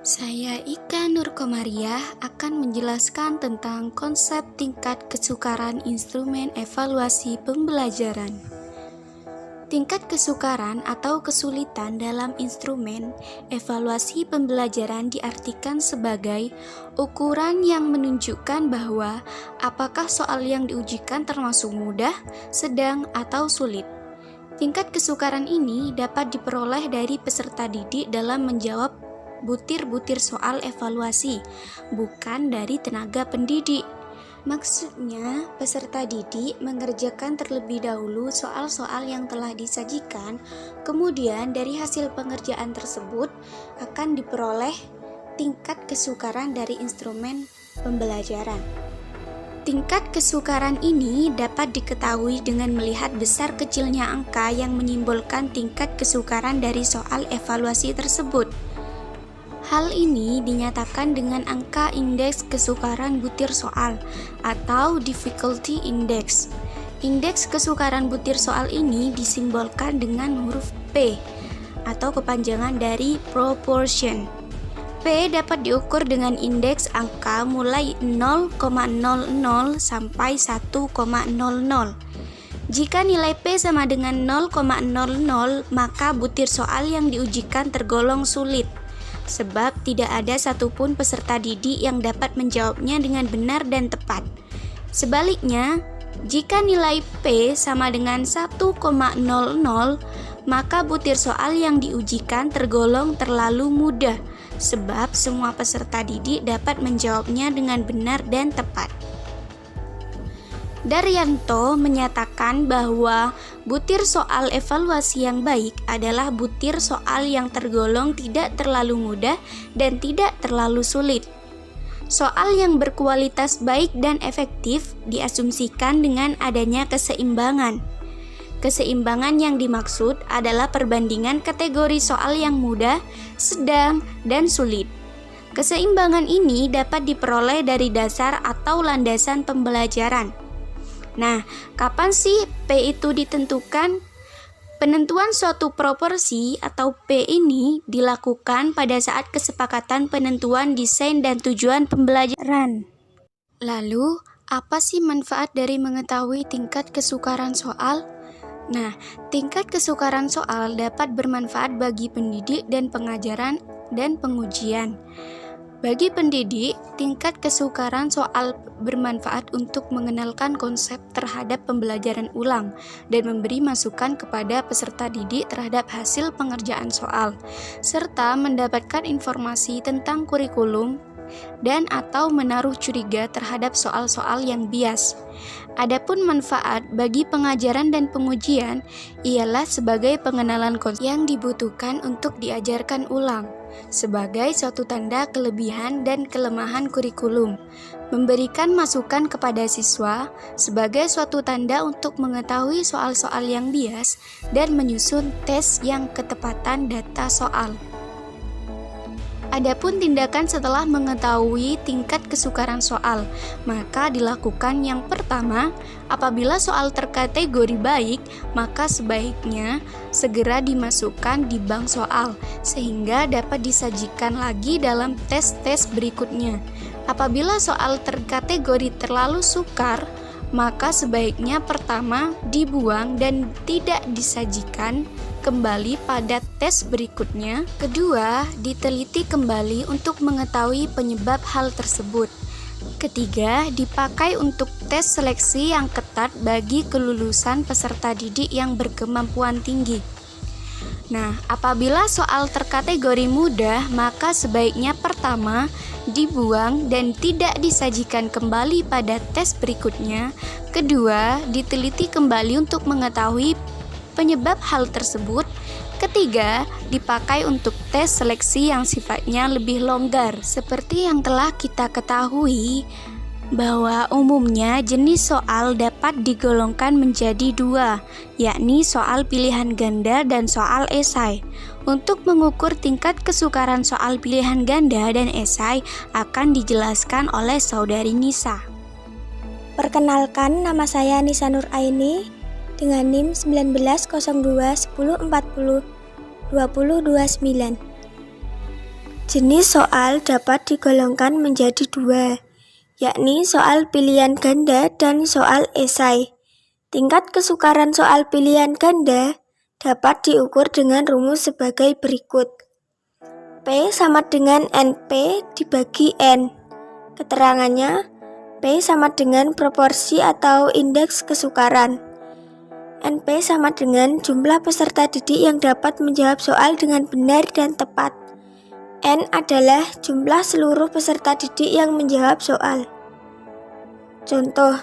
Saya Ika Nurkomariah akan menjelaskan tentang konsep tingkat kesukaran instrumen evaluasi pembelajaran. Tingkat kesukaran atau kesulitan dalam instrumen evaluasi pembelajaran diartikan sebagai ukuran yang menunjukkan bahwa apakah soal yang diujikan termasuk mudah, sedang, atau sulit. Tingkat kesukaran ini dapat diperoleh dari peserta didik dalam menjawab butir-butir soal evaluasi, bukan dari tenaga pendidik. Maksudnya, peserta didik mengerjakan terlebih dahulu soal-soal yang telah disajikan, kemudian dari hasil pengerjaan tersebut akan diperoleh tingkat kesukaran dari instrumen pembelajaran. Tingkat kesukaran ini dapat diketahui dengan melihat besar kecilnya angka yang menyimbolkan tingkat kesukaran dari soal evaluasi tersebut. Hal ini dinyatakan dengan angka indeks kesukaran butir soal atau difficulty index. Indeks kesukaran butir soal ini disimbolkan dengan huruf P atau kepanjangan dari proportion. P dapat diukur dengan indeks angka mulai 0,00 sampai 1,00. Jika nilai P sama dengan 0,00, maka butir soal yang diujikan tergolong sulit, sebab tidak ada satupun peserta didik yang dapat menjawabnya dengan benar dan tepat. Sebaliknya, jika nilai P sama dengan 1,00, maka butir soal yang diujikan tergolong terlalu mudah, sebab semua peserta didik dapat menjawabnya dengan benar dan tepat. Daryanto menyatakan bahwa butir soal evaluasi yang baik adalah butir soal yang tergolong tidak terlalu mudah dan tidak terlalu sulit. Soal yang berkualitas baik dan efektif diasumsikan dengan adanya keseimbangan. Keseimbangan yang dimaksud adalah perbandingan kategori soal yang mudah, sedang, dan sulit. Keseimbangan ini dapat diperoleh dari dasar atau landasan pembelajaran. Nah, kapan sih P itu ditentukan? Penentuan suatu proporsi atau P ini dilakukan pada saat kesepakatan penentuan desain dan tujuan pembelajaran. Lalu, apa sih manfaat dari mengetahui tingkat kesukaran soal? Nah, tingkat kesukaran soal dapat bermanfaat bagi pendidik dan pengajaran dan pengujian. Bagi pendidik, tingkat kesukaran soal bermanfaat untuk mengenalkan konsep terhadap pembelajaran ulang dan memberi masukan kepada peserta didik terhadap hasil pengerjaan soal, serta mendapatkan informasi tentang kurikulum dan atau menaruh curiga terhadap soal-soal yang bias. Adapun manfaat bagi pengajaran dan pengujian ialah sebagai pengenalan konsep yang dibutuhkan untuk diajarkan ulang, sebagai suatu tanda kelebihan dan kelemahan kurikulum, memberikan masukan kepada siswa sebagai suatu tanda untuk mengetahui soal-soal yang bias dan menyusun tes yang ketepatan data soal. Adapun tindakan setelah mengetahui tingkat kesukaran soal, maka dilakukan yang pertama, apabila soal terkategori baik, maka sebaiknya segera dimasukkan di bank soal, sehingga dapat disajikan lagi dalam tes-tes berikutnya. Apabila soal terkategori terlalu sukar, maka sebaiknya pertama dibuang dan tidak disajikan kembali pada tes berikutnya. Kedua, diteliti kembali untuk mengetahui penyebab hal tersebut. Ketiga, dipakai untuk tes seleksi yang ketat bagi kelulusan peserta didik yang berkemampuan tinggi. Nah, apabila soal terkategori mudah, maka sebaiknya pertama dibuang dan tidak disajikan kembali pada tes berikutnya. Kedua, diteliti kembali untuk mengetahui penyebab hal tersebut. Ketiga, dipakai untuk tes seleksi yang sifatnya lebih longgar. Seperti yang telah kita ketahui, bahwa umumnya jenis soal dapat digolongkan menjadi dua, yakni soal pilihan ganda dan soal esai. Untuk mengukur tingkat kesukaran soal pilihan ganda dan esai akan dijelaskan oleh Saudari Nisa. Perkenalkan, nama saya Nisa Nur Aini dengan NIM 1902 1040 2029. Jenis soal dapat digolongkan menjadi dua, yakni soal pilihan ganda dan soal esai. Tingkat kesukaran soal pilihan ganda dapat diukur dengan rumus sebagai berikut. P sama dengan NP dibagi N. Keterangannya, P sama dengan proporsi atau indeks kesukaran. NP sama dengan jumlah peserta didik yang dapat menjawab soal dengan benar dan tepat. N adalah jumlah seluruh peserta didik yang menjawab soal. Contoh,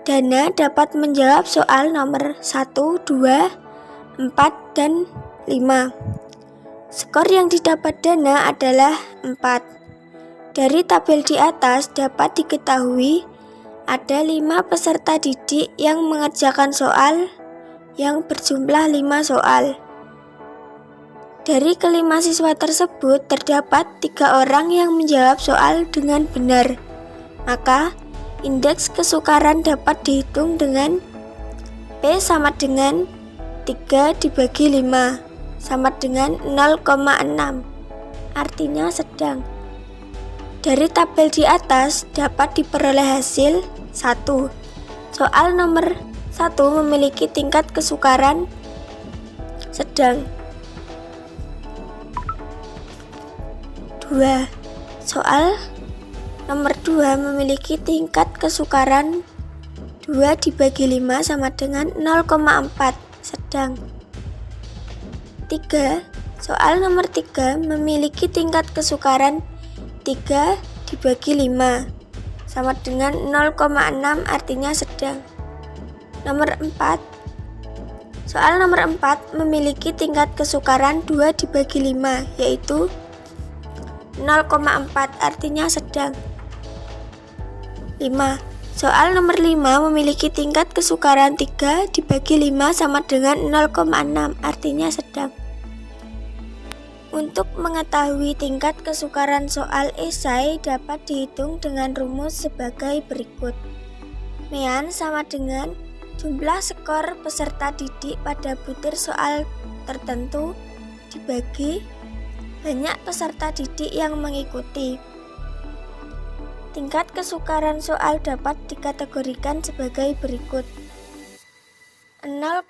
Dana dapat menjawab soal nomor 1, 2, 4, dan 5. Skor yang didapat Dana adalah 4. Dari tabel di atas dapat diketahui ada 5 peserta didik yang mengerjakan soal yang berjumlah 5 soal. Dari kelima siswa tersebut terdapat 3 orang yang menjawab soal dengan benar. Maka, indeks kesukaran dapat dihitung dengan P sama dengan 3 dibagi 5, sama dengan 0,6, artinya sedang. Dari tabel di atas dapat diperoleh hasil 1. Soal nomor 1 memiliki tingkat kesukaran sedang. 2. Soal nomor 2 memiliki tingkat kesukaran 2 dibagi 5 sama dengan 0,4, sedang. 3. Soal nomor 3 memiliki tingkat kesukaran 3 dibagi 5 sama dengan 0,6, artinya sedang. Nomor 4. Soal nomor 4 memiliki tingkat kesukaran 2 dibagi 5, yaitu 0,4, artinya sedang. 5. Soal nomor 5 memiliki tingkat kesukaran 3 dibagi 5 sama dengan 0,6, artinya sedang. Untuk mengetahui tingkat kesukaran soal esai dapat dihitung dengan rumus sebagai berikut. Mean sama dengan jumlah skor peserta didik pada butir soal tertentu dibagi banyak peserta didik yang mengikuti. Tingkat kesukaran soal dapat dikategorikan sebagai berikut. 0,00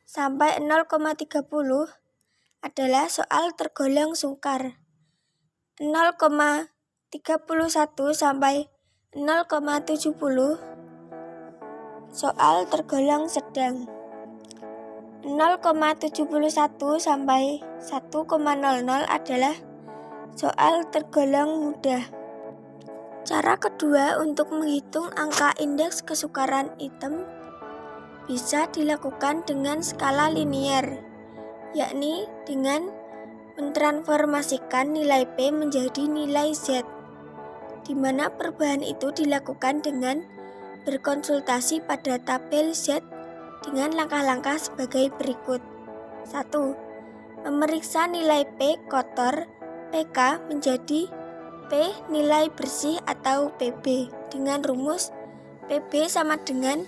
sampai 0,30 adalah soal tergolong sukar. 0,31 sampai 0,70 soal tergolong sedang. 0,71 sampai 1,00 adalah soal tergolong mudah. Cara kedua untuk menghitung angka indeks kesukaran item bisa dilakukan dengan skala linier, yakni dengan mentransformasikan nilai P menjadi nilai Z, di mana perubahan itu dilakukan dengan berkonsultasi pada tabel Z dengan langkah-langkah sebagai berikut. 1. Memeriksa nilai P kotor PK menjadi P nilai bersih atau PB dengan rumus PB sama dengan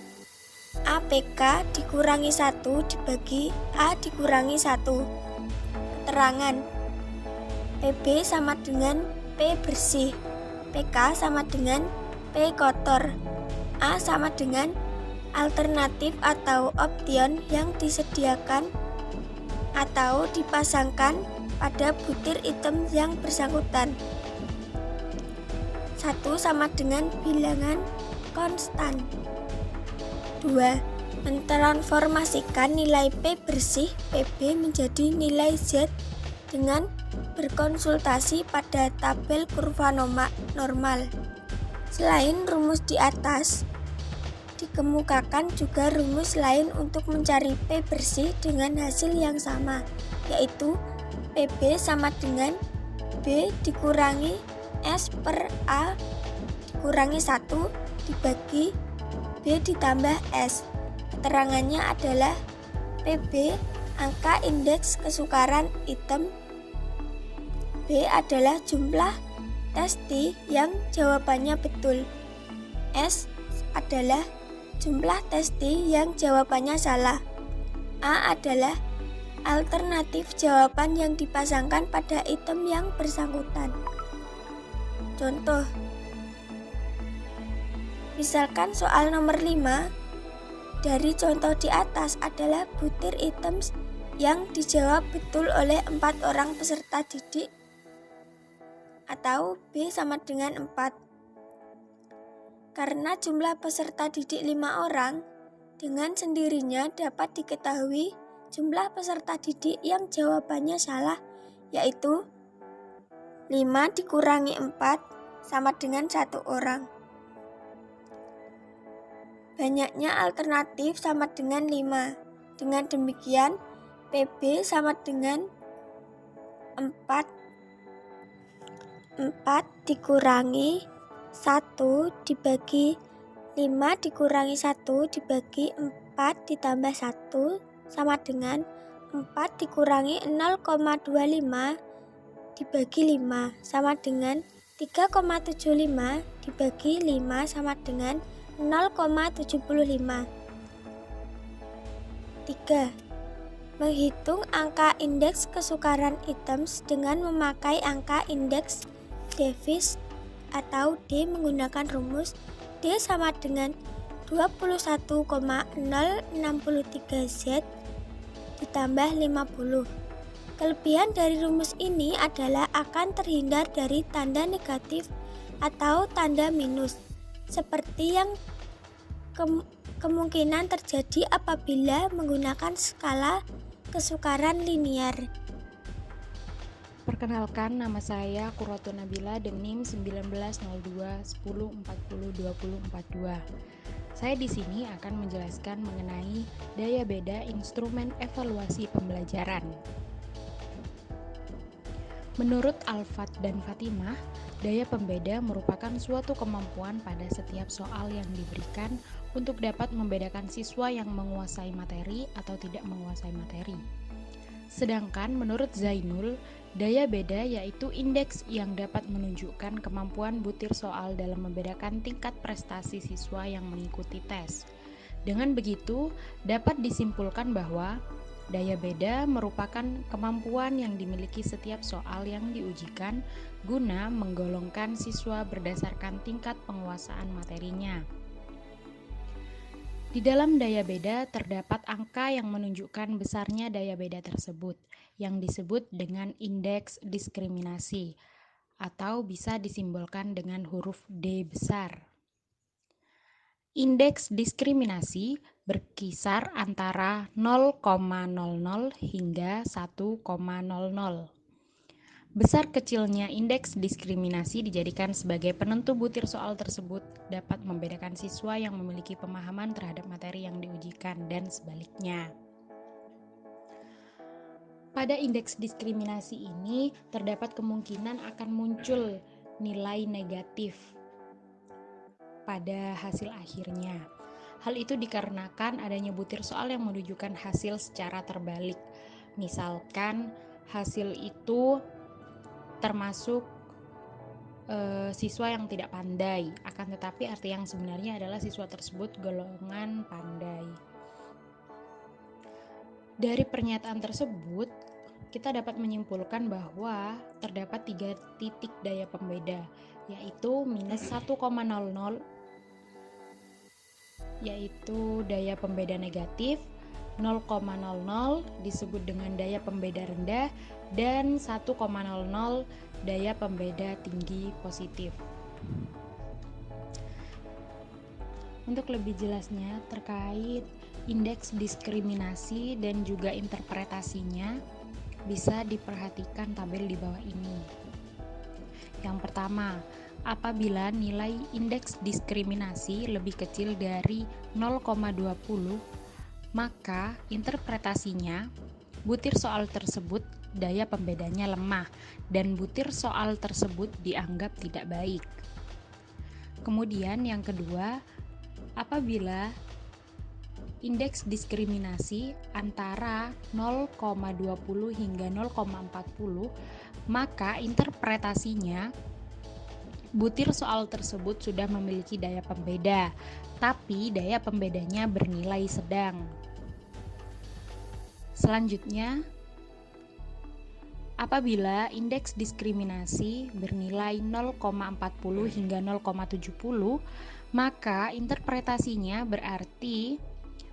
APK dikurangi 1 dibagi A dikurangi 1. Keterangan PB sama dengan P bersih, PK sama dengan P kotor, A sama dengan alternatif atau option yang disediakan atau dipasangkan pada butir item yang bersangkutan. 1 sama dengan bilangan konstan. 2. Mentransformasikan nilai P bersih PB menjadi nilai Z dengan berkonsultasi pada tabel kurva normal. Selain rumus di atas, dikemukakan juga rumus lain untuk mencari P bersih dengan hasil yang sama, yaitu PB sama dengan B dikurangi S per A dikurangi 1 dibagi B ditambah S. Keterangannya adalah PB angka indeks kesukaran item, B adalah jumlah tes T yang jawabannya betul, S adalah jumlah tes T yang jawabannya salah, A adalah alternatif jawaban yang dipasangkan pada item yang bersangkutan. Contoh, misalkan soal nomor 5 dari contoh di atas adalah butir item yang dijawab betul oleh 4 orang peserta didik atau B sama dengan 4. Karena jumlah peserta didik 5 orang, dengan sendirinya dapat diketahui jumlah peserta didik yang jawabannya salah, yaitu 5 dikurangi 4 sama dengan 1 orang. Banyaknya alternatif sama dengan 5. Dengan demikian, PB sama dengan 4 dikurangi 1 dibagi 5 dikurangi 1 dibagi 4 ditambah 1 sama dengan 4 dikurangi 0,25 dibagi 5 sama dengan 3,75 dibagi 5 sama dengan 0,75. 3. Menghitung angka indeks kesukaran items dengan memakai angka indeks Davis atau D menggunakan rumus D sama dengan 21,063Z ditambah 50. Kelebihan dari rumus ini adalah akan terhindar dari tanda negatif atau tanda minus, seperti yang kemungkinan terjadi apabila menggunakan skala kesukaran linear. Perkenalkan, nama saya Qurratun Nabila dan NIM 190210402042. Saya di sini akan menjelaskan mengenai daya beda instrumen evaluasi pembelajaran. Menurut Alfat dan Fatimah, daya pembeda merupakan suatu kemampuan pada setiap soal yang diberikan untuk dapat membedakan siswa yang menguasai materi atau tidak menguasai materi. Sedangkan menurut Zainul, daya beda yaitu indeks yang dapat menunjukkan kemampuan butir soal dalam membedakan tingkat prestasi siswa yang mengikuti tes. Dengan begitu, dapat disimpulkan bahwa daya beda merupakan kemampuan yang dimiliki setiap soal yang diujikan guna menggolongkan siswa berdasarkan tingkat penguasaan materinya. Di dalam daya beda terdapat angka yang menunjukkan besarnya daya beda tersebut, yang disebut dengan indeks diskriminasi, atau bisa disimbolkan dengan huruf D besar. Indeks diskriminasi berkisar antara 0,00 hingga 1,00. Besar kecilnya indeks diskriminasi dijadikan sebagai penentu butir soal tersebut dapat membedakan siswa yang memiliki pemahaman terhadap materi yang diujikan dan sebaliknya. Pada indeks diskriminasi ini terdapat kemungkinan akan muncul nilai negatif pada hasil akhirnya. Hal itu dikarenakan adanya butir soal yang menunjukkan hasil secara terbalik. Misalkan hasil itu termasuk siswa yang tidak pandai, akan tetapi arti yang sebenarnya adalah siswa tersebut golongan pandai. Dari pernyataan tersebut, kita dapat menyimpulkan bahwa terdapat 3 titik daya pembeda, yaitu minus 1,00 yaitu daya pembeda negatif, 0,00 disebut dengan daya pembeda rendah, dan 1,00 daya pembeda tinggi positif. Untuk lebih jelasnya terkait indeks diskriminasi dan juga interpretasinya, bisa diperhatikan tabel di bawah ini. Yang pertama, apabila nilai indeks diskriminasi lebih kecil dari 0,20, maka interpretasinya butir soal tersebut daya pembedanya lemah dan butir soal tersebut dianggap tidak baik. Kemudian yang kedua, apabila indeks diskriminasi antara 0,20 hingga 0,40, maka interpretasinya butir soal tersebut sudah memiliki daya pembeda, tapi daya pembedanya bernilai sedang. Selanjutnya, apabila indeks diskriminasi bernilai 0,40 hingga 0,70, maka interpretasinya berarti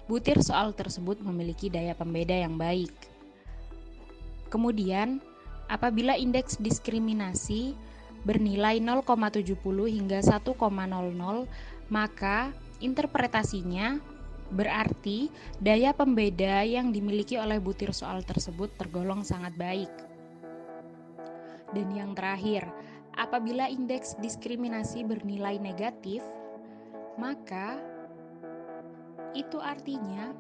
butir soal tersebut memiliki daya pembeda yang baik. Kemudian, apabila indeks diskriminasi bernilai 0,70 hingga 1,00, maka interpretasinya berarti daya pembeda yang dimiliki oleh butir soal tersebut tergolong sangat baik. Dan yang terakhir, apabila indeks diskriminasi bernilai negatif, maka itu artinya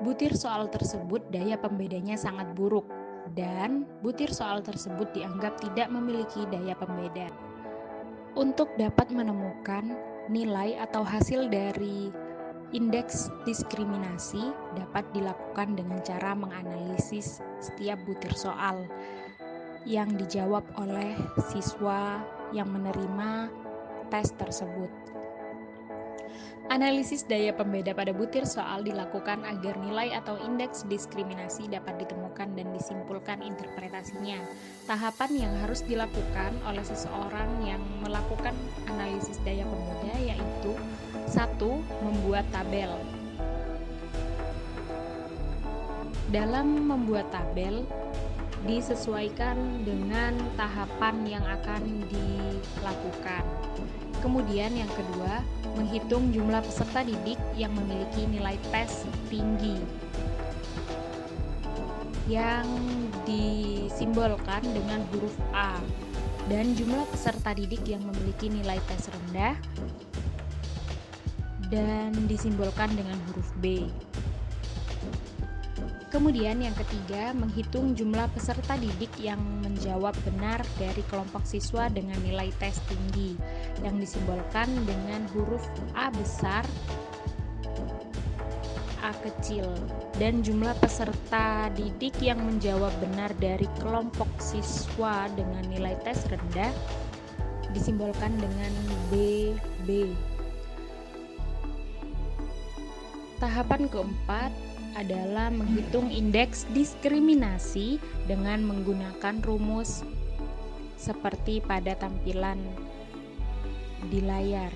butir soal tersebut daya pembedanya sangat buruk dan butir soal tersebut dianggap tidak memiliki daya pembeda. Untuk dapat menemukan nilai atau hasil dari indeks diskriminasi dapat dilakukan dengan cara menganalisis setiap butir soal yang dijawab oleh siswa yang menerima tes tersebut. Analisis daya pembeda pada butir soal dilakukan agar nilai atau indeks diskriminasi dapat ditemukan dan disimpulkan interpretasinya. Tahapan yang harus dilakukan oleh seseorang yang melakukan analisis daya pembeda yaitu 1. Membuat tabel. Dalam membuat tabel, disesuaikan dengan tahapan yang akan dilakukan. Kemudian yang kedua, menghitung jumlah peserta didik yang memiliki nilai tes tinggi yang disimbolkan dengan huruf A, dan jumlah peserta didik yang memiliki nilai tes rendah dan disimbolkan dengan huruf B. Kemudian yang ketiga, menghitung jumlah peserta didik yang menjawab benar dari kelompok siswa dengan nilai tes tinggi yang disimbolkan dengan huruf A besar, A kecil, dan jumlah peserta didik yang menjawab benar dari kelompok siswa dengan nilai tes rendah disimbolkan dengan BB. Tahapan keempat adalah menghitung indeks diskriminasi dengan menggunakan rumus seperti pada tampilan di layar,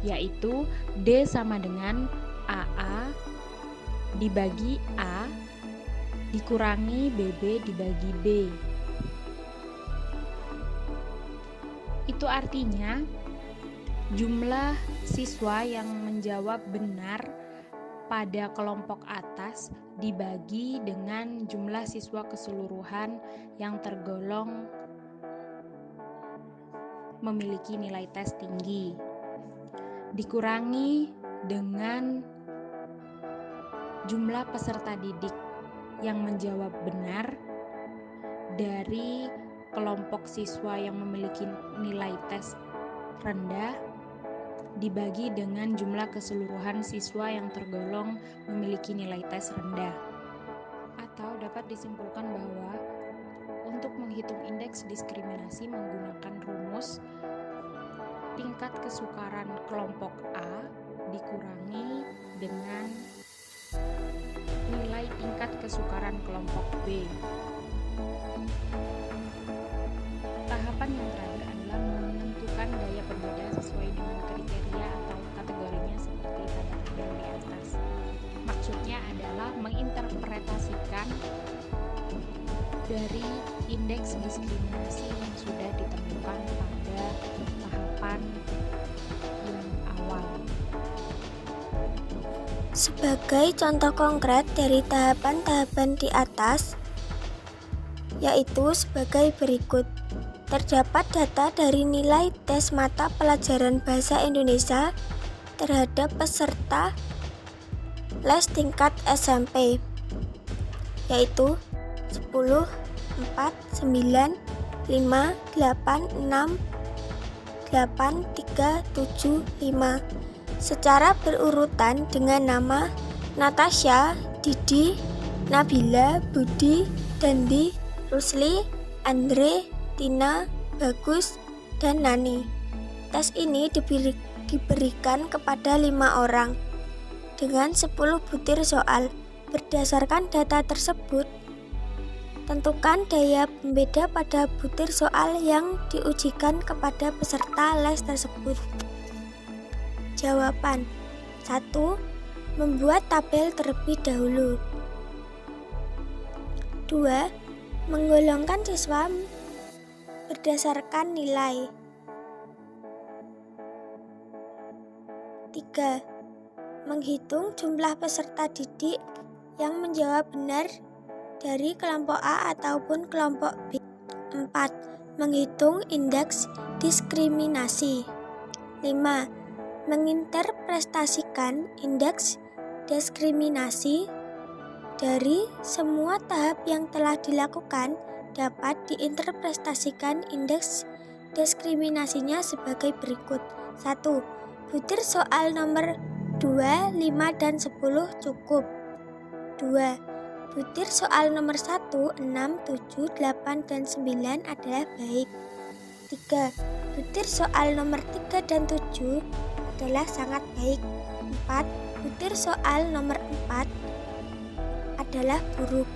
yaitu D sama dengan AA dibagi A dikurangi BB dibagi B. Itu artinya jumlah siswa yang menjawab benar pada kelompok atas dibagi dengan jumlah siswa keseluruhan yang tergolong memiliki nilai tes tinggi dikurangi dengan jumlah peserta didik yang menjawab benar dari kelompok siswa yang memiliki nilai tes rendah dibagi dengan jumlah keseluruhan siswa yang tergolong memiliki nilai tes rendah. Atau dapat disimpulkan bahwa untuk menghitung indeks diskriminasi menggunakan rumus tingkat kesukaran kelompok A dikurangi dengan nilai tingkat kesukaran kelompok B. Tahapan yang terakhir adalah menentukan daya pembeda sesuai dengan kriteria atau kategorinya seperti pada tabel di atas. Maksudnya adalah menginterpretasikan dari indeks diskriminasi yang sudah ditemukan pada tahapan yang awal. Sebagai contoh konkret dari tahapan-tahapan di atas, yaitu sebagai berikut. Terdapat data dari nilai tes mata pelajaran Bahasa Indonesia terhadap peserta les tingkat SMP, yaitu 10, 4, 9, 5, 8, 6, 8, 3, 7, 5 secara berurutan dengan nama Natasha, Didi, Nabila, Budi, Dandi, Rusli, Andre, Tina, Bagus, dan Nani. Tes ini diberikan kepada 5 orang dengan 10 butir soal Berdasarkan data tersebut, tentukan daya pembeda pada butir soal yang diujikan kepada peserta les tersebut. Jawaban 1. Membuat tabel terlebih dahulu. 2. Menggolongkan siswa berdasarkan nilai. 3. Menghitung jumlah peserta didik yang menjawab benar dari kelompok A ataupun kelompok B. 4. Menghitung indeks diskriminasi. 5. Menginterpretasikan indeks diskriminasi dari semua tahap yang telah dilakukan. Dapat diinterpretasikan indeks diskriminasinya sebagai berikut. 1. Butir soal nomor 2, 5, dan 10 cukup. 2. Butir soal nomor 1, 6, 7, 8, dan 9 adalah baik. 3. Butir soal nomor 3 dan 7 adalah sangat baik. 4. Butir soal nomor 4 adalah buruk.